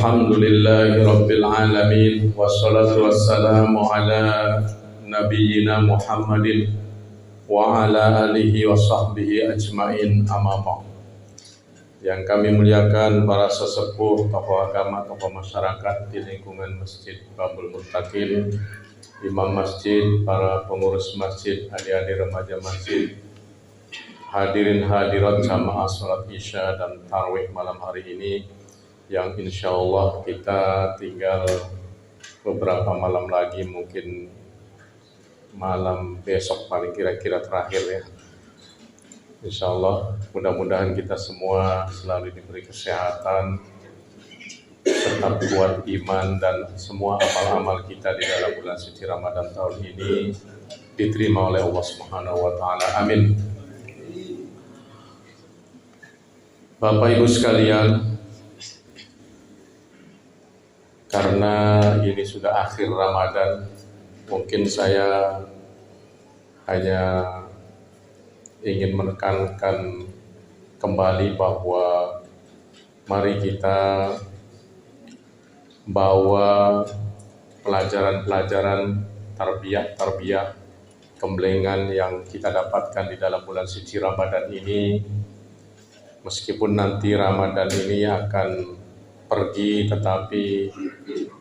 Alhamdulillahi Rabbil Alamin. Wassalatu wassalamu ala nabiyyina Muhammadin wa ala alihi wa sahbihi ajma'in, amma ba'd. Yang kami muliakan para sesepuh, tokoh agama, tokoh masyarakat di lingkungan Masjid Babul Muttaqin, imam masjid, para pengurus masjid, adik-adik remaja masjid, hadirin hadirat jamaah salat isya dan tarawih malam hari ini, yang insya Allah kita tinggal beberapa malam lagi, mungkin malam besok paling kira-kira terakhir ya. Insya Allah mudah-mudahan kita semua selalu diberi kesehatan, tetap kuat iman, dan semua amal-amal kita di dalam bulan suci Ramadan tahun ini diterima oleh Allah Subhanahu wa Ta'ala. Amin. Bapak Ibu sekalian, karena ini sudah akhir Ramadan, mungkin saya hanya ingin menekankan kembali bahwa mari kita bawa pelajaran-pelajaran tarbiyah kemblengan yang kita dapatkan di dalam bulan suci Ramadan ini. Meskipun nanti Ramadan ini akan pergi, tetapi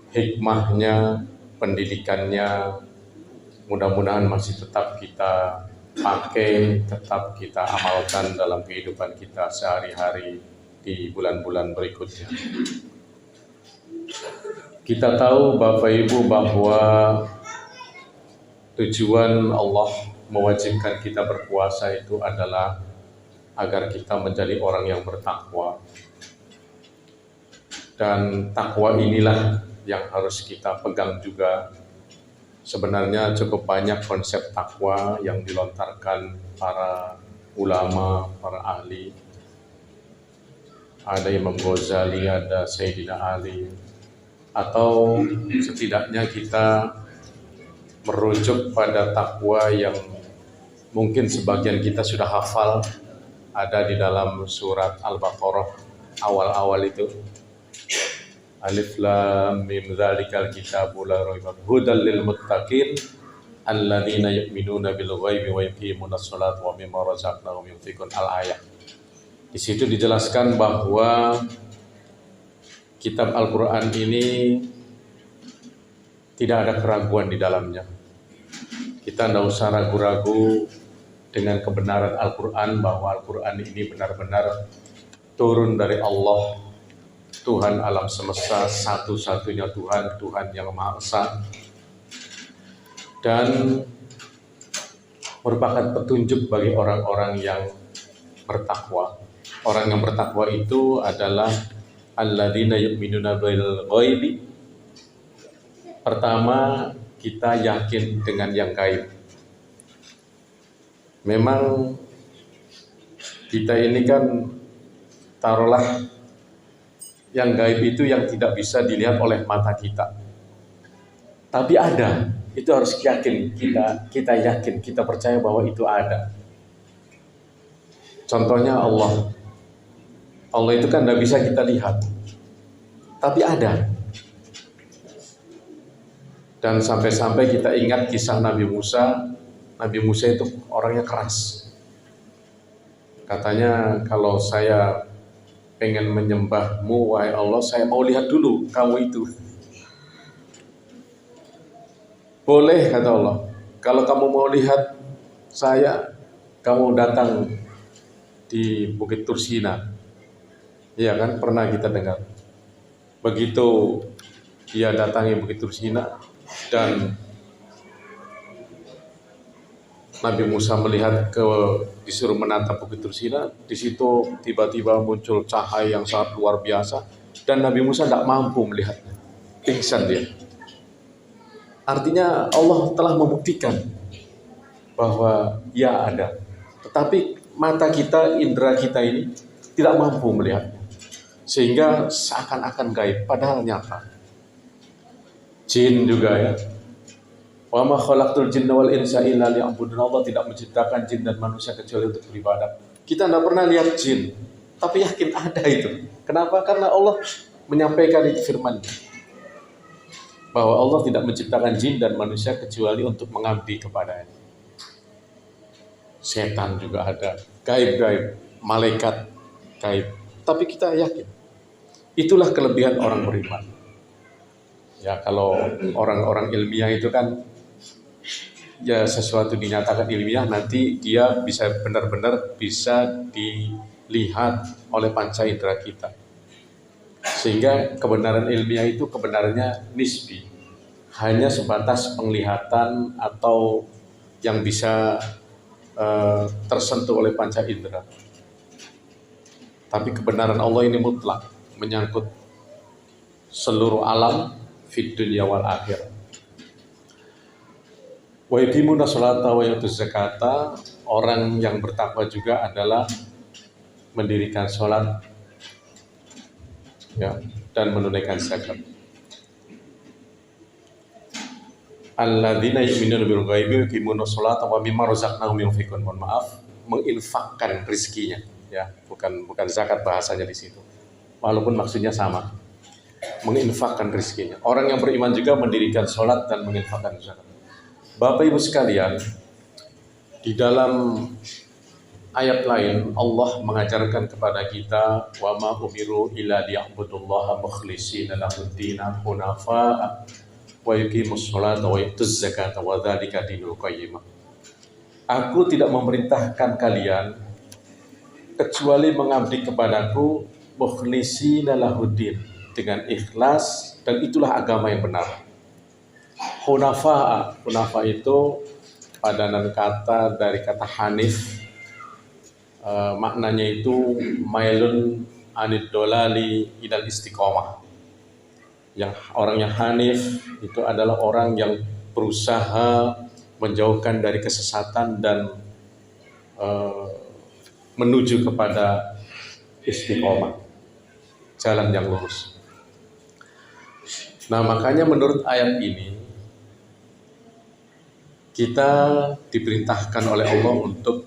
hikmahnya, pendidikannya mudah-mudahan masih tetap kita pakai, tetap kita amalkan dalam kehidupan kita sehari-hari di bulan-bulan berikutnya. Kita tahu Bapak Ibu bahwa tujuan Allah mewajibkan kita berpuasa itu adalah agar kita menjadi orang yang bertakwa. Dan takwa inilah yang harus kita pegang juga. Sebenarnya cukup banyak konsep takwa yang dilontarkan para ulama, para ahli. Ada Imam Ghazali, ada Sayyidina Ali. Atau setidaknya kita merujuk pada takwa yang mungkin sebagian kita sudah hafal, ada di dalam surat Al-Baqarah awal-awal itu. Alif lam mim dzalikal kitabu la raiba hudal lil muttaqin alladzina yu'minuna bil ghaibi wa yuqimunas sholata wa mimma razaqnahum yunfiqun. Al-ayat. Di situ dijelaskan bahwa kitab Al-Qur'an ini tidak ada keraguan di dalamnya. Kita tidak usah ragu-ragu dengan kebenaran Al-Qur'an, bahwa Al-Qur'an ini benar-benar turun dari Allah, Tuhan alam semesta, satu-satunya Tuhan, Tuhan yang Maha Esa, dan merupakan petunjuk bagi orang-orang yang bertakwa. Orang yang bertakwa itu adalah alladzina yu'minuna bil ghaibi. Pertama, kita yakin dengan yang gaib. Memang kita ini kan, taruhlah, yang gaib itu yang tidak bisa dilihat oleh mata kita. Tapi ada, itu harus yakin, kita yakin, kita percaya bahwa itu ada. Contohnya Allah. Allah itu kan tidak bisa kita lihat, tapi ada. Dan sampai-sampai kita ingat kisah Nabi Musa. Nabi Musa itu orangnya keras. Katanya, kalau saya pengen menyembahmu, wahai Allah, saya mau lihat dulu kamu itu. Boleh, kata Allah. Kalau kamu mau lihat saya, kamu datang di Bukit Tursina. Iya kan, pernah kita dengar. Begitu dia datangi Bukit Tursina dan Nabi Musa melihat disuruh menatap Bukit Tursina, di situ tiba-tiba muncul cahaya yang sangat luar biasa, dan Nabi Musa tidak mampu melihatnya, pingsan dia. Artinya Allah telah membuktikan bahwa ya ada, tetapi mata kita, indera kita ini tidak mampu melihatnya, sehingga seakan-akan gaib, padahal nyata. Jin juga ya. Wa ma khalaqtul jinna wal insa illa liya'budun. Allah tidak menciptakan jin dan manusia kecuali untuk beribadah. Kita tidak pernah lihat jin, tapi yakin ada itu. Kenapa? Karena Allah menyampaikan itu firman bahwa Allah tidak menciptakan jin dan manusia kecuali untuk mengabdi kepadanya. Setan juga ada, gaib-gaib, malaikat gaib. Tapi kita yakin, itulah kelebihan orang beriman. Ya, kalau orang-orang ilmiah itu kan, ya sesuatu dinyatakan ilmiah, nanti dia bisa benar-benar bisa dilihat oleh panca indera kita. Sehingga kebenaran ilmiah itu kebenarannya nisbi, hanya sebatas penglihatan atau yang bisa tersentuh oleh panca indera. Tapi kebenaran Allah ini mutlak, menyangkut seluruh alam fid dunya wal akhirah. Wa yuqimuna sholata wa yutuz zakata, orang yang bertakwa juga adalah mendirikan sholat, ya, dan menunaikan zakat. Alladzina yu'minuna bil ghaibi wa yuqimuna sholata wa mimma razaqnahum yunfiqun. Mohon maaf, menginfakkan rezekinya, ya, bukan zakat bahasanya di situ. Walaupun maksudnya sama. Menginfakkan rezekinya. Orang yang beriman juga mendirikan sholat dan menginfakkan zakat. Bapak Ibu sekalian, di dalam ayat lain Allah mengajarkan kepada kita, wa ma umiru illa liya'budullaha mukhlishina lahud-din hunafa wa yuqimus sholata wa yutuz zakata wa dzalika dinul qayyim. Aku tidak memerintahkan kalian kecuali mengabdi kepadaku mukhlishina lahud-din, dengan ikhlas, dan itulah agama yang benar. Hunafa itu padanan kata dari kata hanif, maknanya itu mailun anid dolali ilal istiqomah. Yang orang yang hanif itu adalah orang yang berusaha menjauhkan dari kesesatan dan menuju kepada istiqomah, jalan yang lurus. Nah, makanya menurut ayat ini kita diperintahkan oleh Allah untuk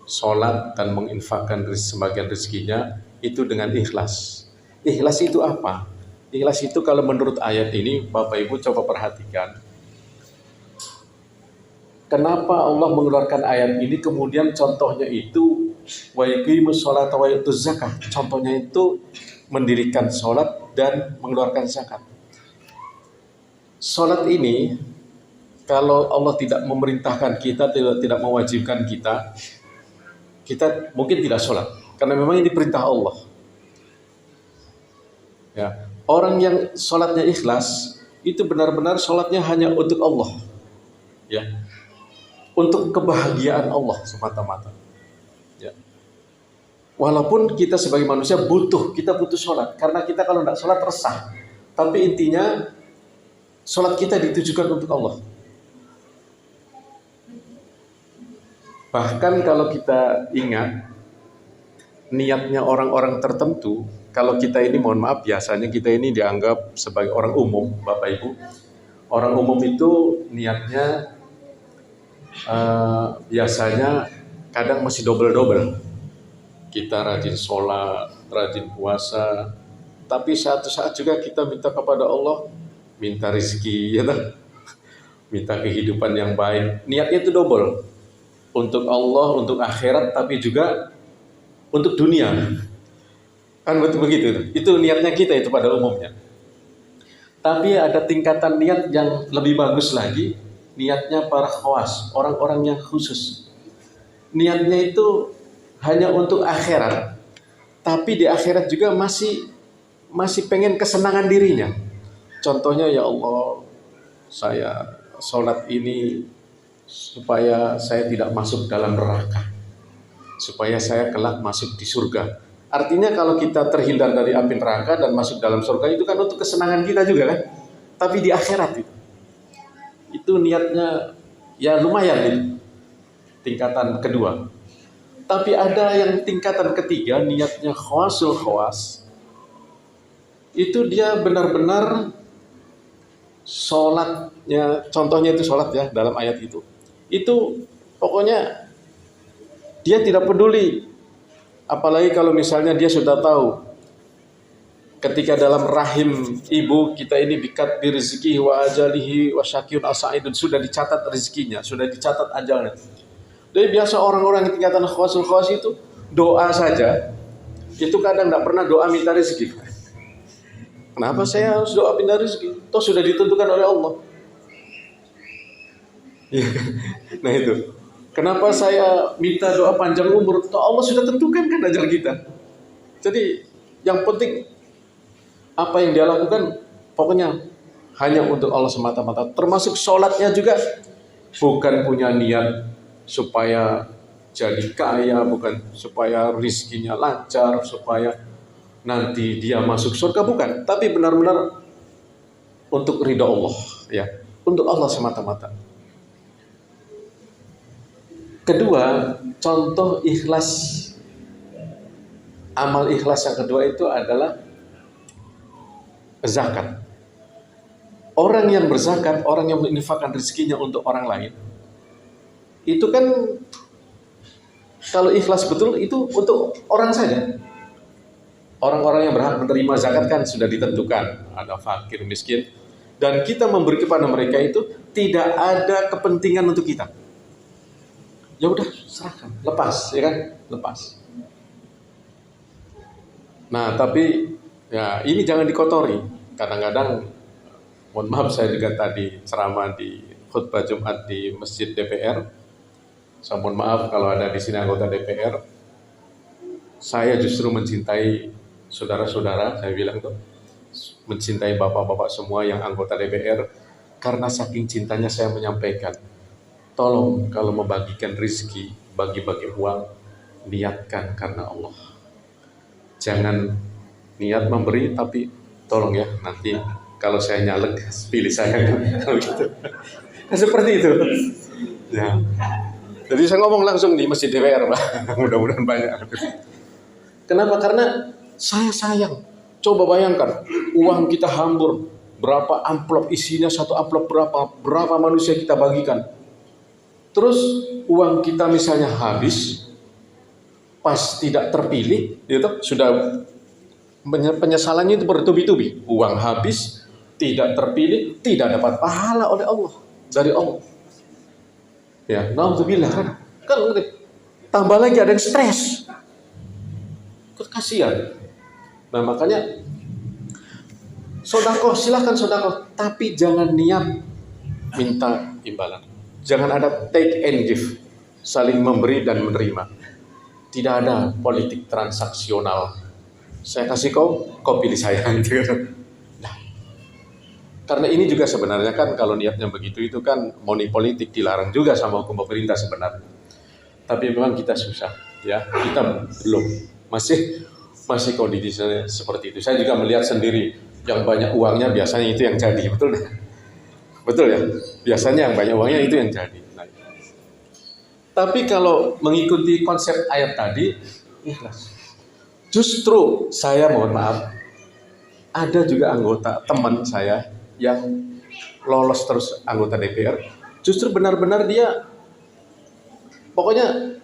sholat dan menginfakkan sebagian rezekinya itu dengan ikhlas. Ikhlas itu apa? Ikhlas itu kalau menurut ayat ini, Bapak Ibu coba perhatikan, kenapa Allah mengeluarkan ayat ini, kemudian contohnya itu wa yuqimus sholata wa yutuz zakah. Contohnya itu mendirikan sholat dan mengeluarkan zakat. Sholat ini, kalau Allah tidak memerintahkan kita, tidak mewajibkan kita mungkin tidak sholat, karena memang ini perintah Allah. Ya, orang yang sholatnya ikhlas itu benar-benar sholatnya hanya untuk Allah, ya, untuk kebahagiaan Allah semata-mata. Ya. Walaupun kita sebagai manusia kita butuh sholat, karena kita kalau tidak sholat resah. Tapi intinya sholat kita ditujukan untuk Allah. Bahkan kalau kita ingat niatnya orang-orang tertentu, kalau kita ini, mohon maaf, biasanya kita ini dianggap sebagai orang umum, Bapak Ibu. Orang umum itu niatnya biasanya kadang masih double-double. Kita rajin sholat, rajin puasa, tapi satu saat juga kita minta kepada Allah, minta rezeki, ya, minta kehidupan yang baik. Niatnya itu double. Untuk Allah, untuk akhirat, tapi juga untuk dunia. Kan betul begitu. Itu niatnya kita itu pada umumnya. Tapi ada tingkatan niat yang lebih bagus lagi, niatnya para khawas, orang-orang yang khusus. Niatnya itu hanya untuk akhirat, tapi di akhirat juga masih pengen kesenangan dirinya. Contohnya, ya Allah, saya sholat ini supaya saya tidak masuk dalam neraka, supaya saya kelak masuk di surga. Artinya kalau kita terhindar dari api neraka dan masuk dalam surga itu kan untuk kesenangan kita juga kan. Tapi di akhirat itu niatnya ya lumayan itu, tingkatan kedua. Tapi ada yang tingkatan ketiga, niatnya khawasul khawas. Itu dia benar-benar sholatnya, contohnya itu sholat ya dalam ayat itu. Itu pokoknya dia tidak peduli, apalagi kalau misalnya dia sudah tahu ketika dalam rahim ibu kita ini bikat di rezeki wa ajalihi wa syakiyun as-sa'idun, sudah dicatat rezekinya, sudah dicatat ajalnya. Jadi biasa orang-orang yang tingkatan khawasul khawas itu doa saja, itu kadang tidak pernah doa minta rezeki. Kenapa saya harus doa minta rezeki? Toh sudah ditentukan oleh Allah. Nah itu. Kenapa saya minta doa panjang umur? Toh Allah sudah tentukan kan ajal kita. Jadi yang penting apa yang dia lakukan pokoknya hanya untuk Allah semata-mata. Termasuk sholatnya juga bukan punya niat supaya jadi kaya, bukan supaya rizkinya lancar, supaya nanti dia masuk surga, bukan. Tapi benar-benar untuk ridha Allah, ya, untuk Allah semata-mata. Kedua, contoh ikhlas, amal ikhlas yang kedua itu adalah zakat. Orang yang berzakat, orang yang menginfakkan rezekinya untuk orang lain, itu kan kalau ikhlas betul itu untuk orang saja. Orang-orang yang berhak menerima zakat kan sudah ditentukan, ada fakir, miskin, dan kita memberi kepada mereka itu tidak ada kepentingan untuk kita. Ya udah, serahkan, lepas, ya kan, lepas. Nah, tapi ya ini jangan dikotori. Kadang-kadang, mohon maaf saya juga tadi ceramah di khutbah Jumat di Masjid DPR. Saya mohon maaf kalau ada di sini anggota DPR. Saya justru mencintai saudara-saudara, saya bilang tuh, mencintai bapak-bapak semua yang anggota DPR, karena saking cintanya saya menyampaikan, tolong kalau membagikan rezeki, bagi-bagi uang, niatkan karena Allah. Jangan niat memberi tapi tolong ya, nanti kalau saya nyalek pilih saya kalau gitu. Nah, seperti itu. Ya. Jadi saya ngomong langsung di Masjid DPR, Pak. Mudah-mudahan banyak. Kenapa? Karena saya sayang. Coba bayangkan, uang kita hambur, berapa amplop isinya, satu amplop berapa manusia kita bagikan. Terus uang kita misalnya habis, pas tidak terpilih, gitu, sudah penyesalannya itu bertubi-tubi. Uang habis, tidak terpilih, tidak dapat pahala oleh Allah, dari Allah. Ya, na'udzubillah kan tambah lagi ada yang stres. Kasihan. Nah makanya sedekah, silahkan sedekah, tapi jangan niat minta imbalan. Jangan ada take and give, saling memberi dan menerima. Tidak ada politik transaksional. Saya kasih kau pilih saya. Nah, karena ini juga sebenarnya kan kalau niatnya begitu itu kan money politik, dilarang juga sama hukum pemerintah sebenarnya. Tapi memang kita susah, ya, kita belum masih kondisinya seperti itu. Saya juga melihat sendiri yang banyak uangnya biasanya itu yang jadi, betul ya? Betul ya? Biasanya yang banyak uangnya itu yang jadi. Nah, tapi kalau mengikuti konsep ayat tadi, ikhlas. Justru saya mohon maaf, ada juga anggota teman saya yang lolos terus anggota DPR. Justru benar-benar dia pokoknya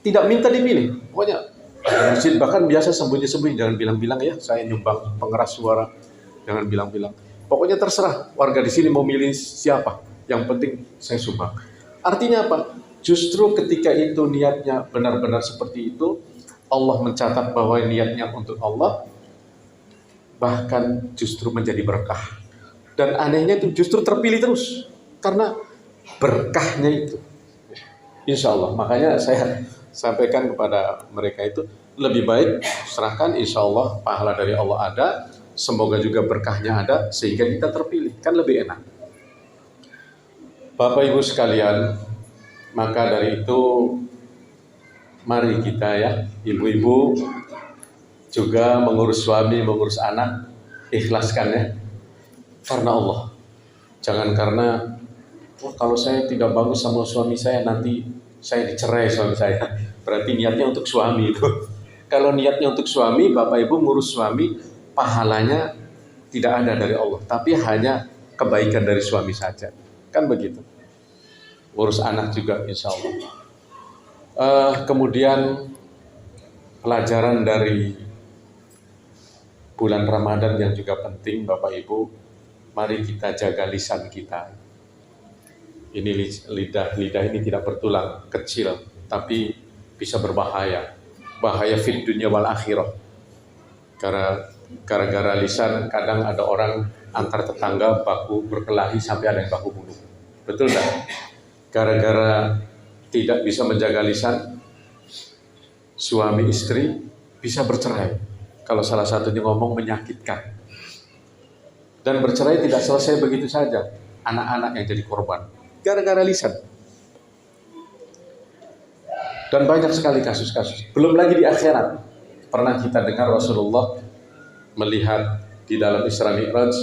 tidak minta dipilih. Pokoknya masjid bahkan biasa sembunyi-sembunyi, jangan bilang-bilang ya saya nyumbang pengeras suara, jangan bilang-bilang. Pokoknya terserah warga di sini mau milih siapa, yang penting saya sumbang. Artinya apa? Justru ketika itu niatnya benar-benar seperti itu, Allah mencatat bahwa niatnya untuk Allah, bahkan justru menjadi berkah. Dan anehnya itu justru terpilih terus karena berkahnya itu. Insya Allah, makanya saya sampaikan kepada mereka itu lebih baik serahkan, insya Allah pahala dari Allah ada, semoga juga berkahnya ada sehingga kita terpilih, kan lebih enak. Bapak Ibu sekalian, maka dari itu mari kita ya, ibu-ibu juga mengurus suami, mengurus anak, ikhlaskan ya, karena Allah. Jangan karena kalau saya tidak bagus sama suami saya nanti saya dicerai suami saya. Berarti niatnya untuk suami itu. Kalau niatnya untuk suami, Bapak Ibu ngurus suami, pahalanya tidak ada dari Allah, tapi hanya kebaikan dari suami saja. Kan begitu. Urus anak juga insya Allah. Kemudian pelajaran dari bulan Ramadan yang juga penting, Bapak Ibu, mari kita jaga lisan kita. Ini lidah ini tidak bertulang, kecil, tapi bisa berbahaya. Bahaya fid dunya wal akhirah. Karena gara-gara lisan kadang ada orang antar tetangga baku berkelahi sampai ada yang baku bunuh. Betul tak? Gara-gara tidak bisa menjaga lisan, suami istri bisa bercerai. Kalau salah satunya ngomong menyakitkan. Dan bercerai tidak selesai begitu saja. Anak-anak yang jadi korban. Gara-gara lisan. Dan banyak sekali kasus-kasus. Belum lagi di akhirat. Pernah kita dengar Rasulullah melihat di dalam Isra Mi'raj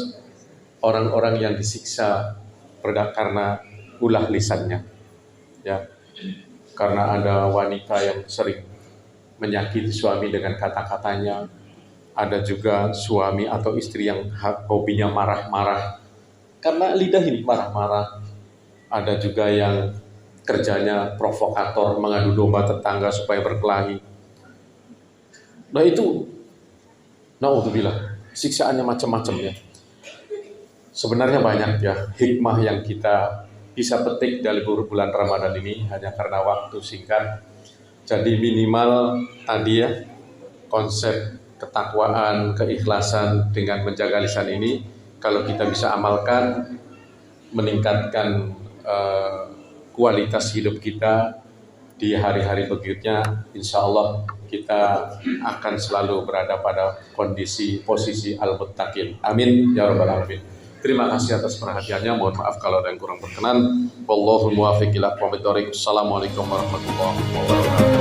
orang-orang yang disiksa karena ulah lisannya. Ya. Karena ada wanita yang sering menyakiti suami dengan kata-katanya. Ada juga suami atau istri yang hobinya marah-marah. Karena lidah ini marah-marah. Ada juga yang kerjanya provokator, mengadu domba tetangga supaya berkelahi. Nah itu, naudzubillah, siksaannya macam-macam ya. Sebenarnya banyak ya hikmah yang kita bisa petik dari bulan Ramadan ini, hanya karena waktu singkat. Jadi minimal tadi ya, konsep ketakwaan, keikhlasan dengan menjaga lisan ini, kalau kita bisa amalkan, meningkatkan kualitas hidup kita di hari-hari berikutnya, insya Allah kita akan selalu berada pada posisi al-muttaqin. Amin ya rabbal alamin. Terima kasih atas perhatiannya. Mohon maaf kalau ada yang kurang berkenan. Wallahu muwaffiq ila aqwamit thoriq. Assalamualaikum warahmatullahi wabarakatuh.